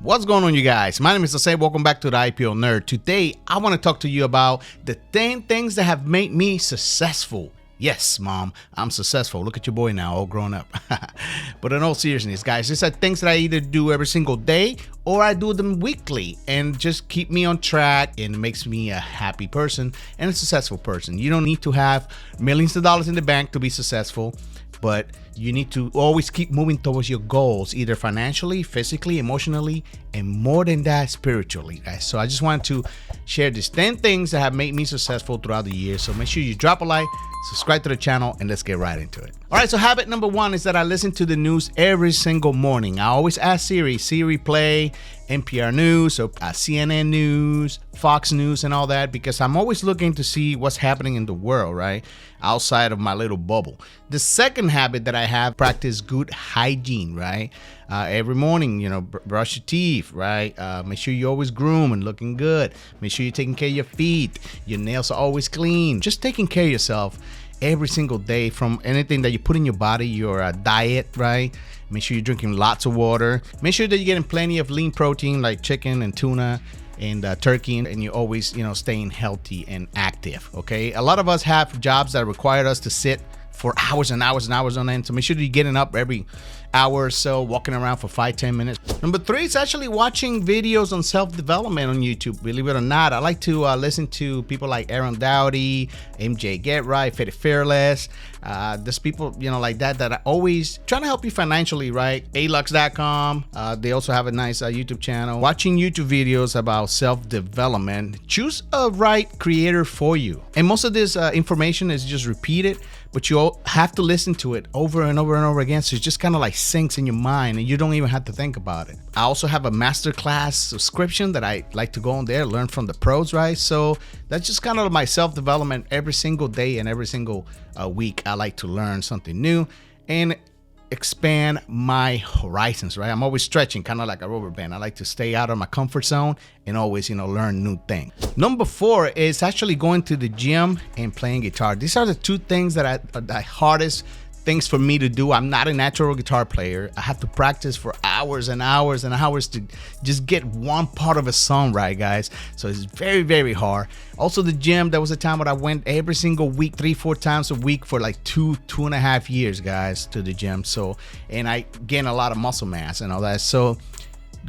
What's going on, you guys? My name is Jose. Welcome back to the IPO Nerd. Today, I want to talk to you about the 10 things that have made me successful. Yes, mom, I'm successful. Look at your boy now, all grown up. But in all seriousness, guys, these are things that I either do every single day or I do them weekly and just keep me on track and makes me a happy person and a successful person. You don't need to have millions of dollars in the bank to be successful, but you need to always keep moving towards your goals, either financially, physically, emotionally, and more than that, spiritually, guys. So I just wanted to share these 10 things that have made me successful throughout the year. So make sure you drop a like, subscribe to the channel, and let's get right into it. All right, so habit number 1 is that I listen to the news every single morning. I always ask Siri play NPR News or CNN News, Fox News, and all that, because I'm always looking to see what's happening in the world, right? Outside of my little bubble. The second habit that I have, practice good hygiene, right? Every morning, brush your teeth, right? Make sure you always groom and looking good. Make sure you're taking care of your feet. Your nails are always clean. Just taking care of yourself every single day, from anything that you put in your body, your diet, right? Make sure you're drinking lots of water. Make sure that you're getting plenty of lean protein like chicken and tuna and turkey, and you're always, staying healthy and active, okay? A lot of us have jobs that require us to sit for hours and hours and hours on end. So make sure that you're getting up every hour or so, walking around for 5-10 minutes. Number 3 is actually watching videos on self-development on YouTube. Believe it or not, I like to listen to people like Aaron Doughty, MJ Get Right, Fetty Fearless. There's people, like that are always trying to help you financially, right? alux.com. They also have a nice YouTube channel. Watching YouTube videos about self-development. Choose a right creator for you. And most of this information is just repeated, but you all have to listen to it over and over and over again. So it just kind of like sinks in your mind and you don't even have to think about it. I also have a masterclass subscription that I like to go on there, learn from the pros, right? So that's just kind of my self-development every single day and every single week. I like to learn something new and expand my horizons, right? I'm always stretching, kind of like a rubber band. I like to stay out of my comfort zone and always, learn new things. Number 4 is actually going to the gym and playing guitar. These are the 2 things that are the hardest things for me to do. I'm not a natural guitar player. I have to practice for hours and hours and hours to just get one part of a song right, guys. So it's very, very hard. Also the gym, there was a time when I went every single week, 3-4 times a week for like 2.5 years, guys, to the gym. So, and I gained a lot of muscle mass and all that. So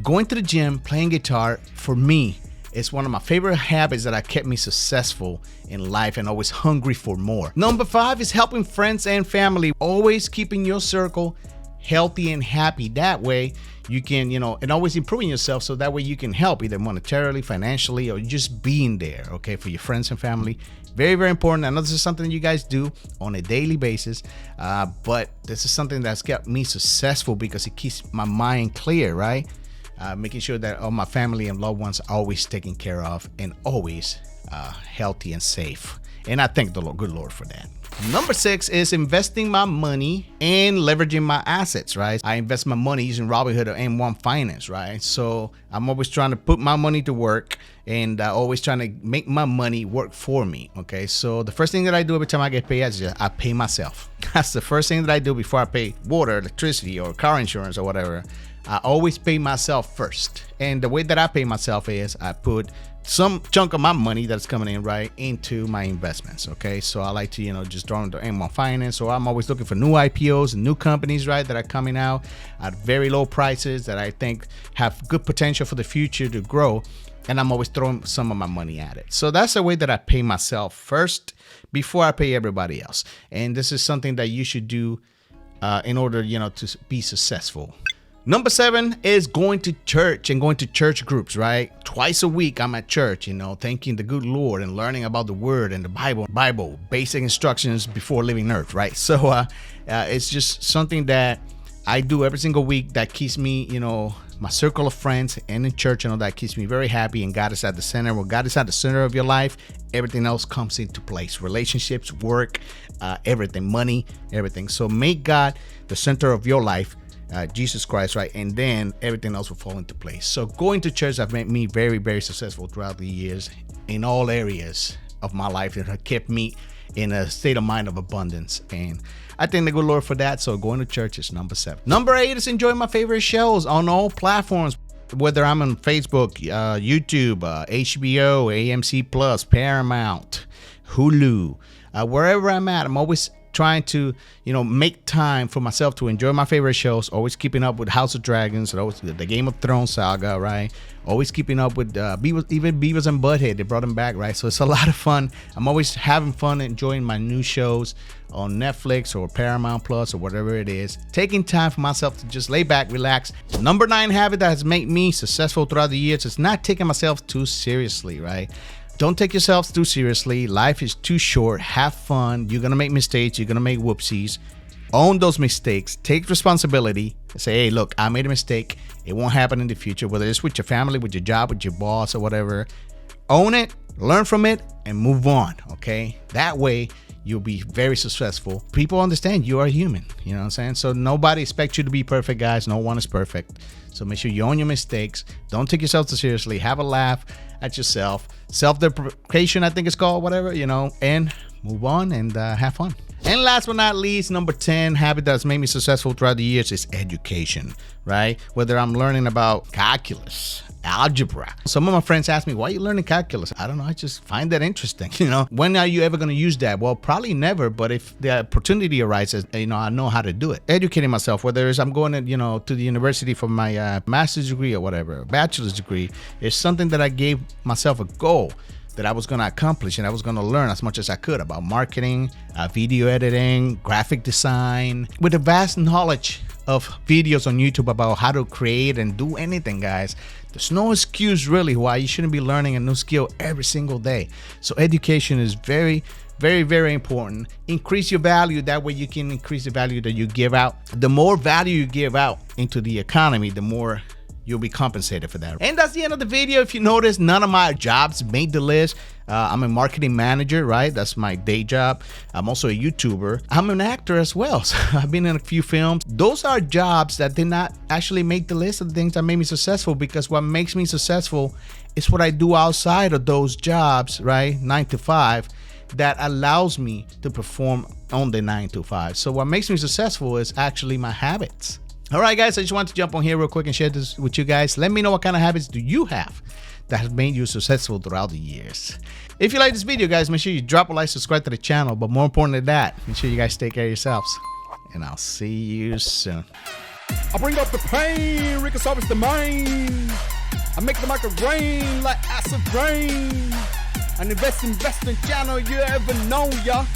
going to the gym, playing guitar, for me, it's one of my favorite habits that kept me successful in life and always hungry for more. Number 5 is helping friends and family. Always keeping your circle healthy and happy. That way you can, and always improving yourself, so that way you can help either monetarily, financially, or just being there, okay, for your friends and family. Very, very important. I know this is something you guys do on a daily basis, but this is something that's kept me successful because it keeps my mind clear, right? Making sure that all my family and loved ones are always taken care of and always healthy and safe. And I thank the good Lord for that. Number 6 is investing my money and leveraging my assets, right? I invest my money using Robinhood or M1 Finance, right? So I'm always trying to put my money to work and always trying to make my money work for me, okay? So the first thing that I do every time I get paid is I pay myself. That's the first thing that I do before I pay water, electricity, or car insurance or whatever. I always pay myself first. And the way that I pay myself is I put some chunk of my money that's coming in right into my investments, okay? So I like to, just draw into M1 Finance, or I'm always looking for new IPOs and new companies, right, that are coming out at very low prices that I think have good potential for the future to grow. And I'm always throwing some of my money at it. So that's the way that I pay myself first before I pay everybody else. And this is something that you should do in order, to be successful. Number 7 is going to church and going to church groups, right? Twice a week I'm at church, thanking the good Lord and learning about the word and the Bible, basic instructions before leaving earth, right? So it's just something that I do every single week that keeps me, my circle of friends and in church, that keeps me very happy, and God is at the center. When God is at the center of your life, everything else comes into place. Relationships, work, everything, money, everything. So make God the center of your life. Jesus Christ, right? And then everything else will fall into place. So going to church have made me very, very successful throughout the years in all areas of my life. It have kept me in a state of mind of abundance. And I thank the good Lord for that. So going to church is number 7. Number 8 is enjoying my favorite shows on all platforms. whether I'm on Facebook, YouTube, HBO, AMC Plus, Paramount, Hulu, wherever I'm at, I'm always trying to, make time for myself to enjoy my favorite shows. Always keeping up with House of Dragons, always the Game of Thrones saga, right? Always keeping up with even Beavis and Butthead. They brought them back, right? So it's a lot of fun. I'm always having fun enjoying my new shows on Netflix or Paramount Plus or whatever it is. Taking time for myself to just lay back, relax. Number 9 habit that has made me successful throughout the years is not taking myself too seriously, right? Don't take yourselves too seriously. Life is too short. Have fun. You're going to make mistakes. You're going to make whoopsies. Own those mistakes. Take responsibility. Say, hey, look, I made a mistake. It won't happen in the future, whether it's with your family, with your job, with your boss, or whatever. Own it, learn from it, and move on, okay? That way, you'll be very successful. People understand you are human. You know what I'm saying? So nobody expects you to be perfect, guys. No one is perfect. So make sure you own your mistakes. Don't take yourself too seriously. Have a laugh at yourself. Self-deprecation, I think it's called, whatever, and move on and have fun. And last but not least, number 10 habit that's made me successful throughout the years is education, right? Whether I'm learning about calculus, algebra. Some of my friends ask me, why are you learning calculus? I don't know. I just find that interesting. When are you ever going to use that? Well, probably never. But if the opportunity arises, I know how to do it. Educating myself, whether it's I'm going to, to the university for my master's degree or whatever, bachelor's degree, is something that I gave myself a goal that I was going to accomplish, and I was going to learn as much as I could about marketing, video editing, graphic design, with a vast knowledge of videos on YouTube about how to create and do anything, guys. There's no excuse really why you shouldn't be learning a new skill every single day. So education is very, very, very important. Increase your value. That way you can increase the value that you give out. The more value you give out into the economy, the more you'll be compensated for that. And that's the end of the video. If you notice, none of my jobs made the list. I'm a marketing manager, right? That's my day job. I'm also a YouTuber. I'm an actor as well. So I've been in a few films. Those are jobs that did not actually make the list of the things that made me successful, because what makes me successful is what I do outside of those jobs, right? 9 to 5, that allows me to perform on the 9 to 5. So what makes me successful is actually my habits. All right, guys, I just want to jump on here real quick and share this with you guys. Let me know what kind of habits do you have that have made you successful throughout the years. If you like this video, guys, make sure you drop a like, subscribe to the channel. But more important than that, make sure you guys take care of yourselves. And I'll see you soon. I bring up the pain, Rick Gonzalez the main. I make the market rain like acid rain. An investing channel you ever know, ya.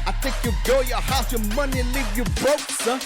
I take your girl, your house, your money, leave you broke, son.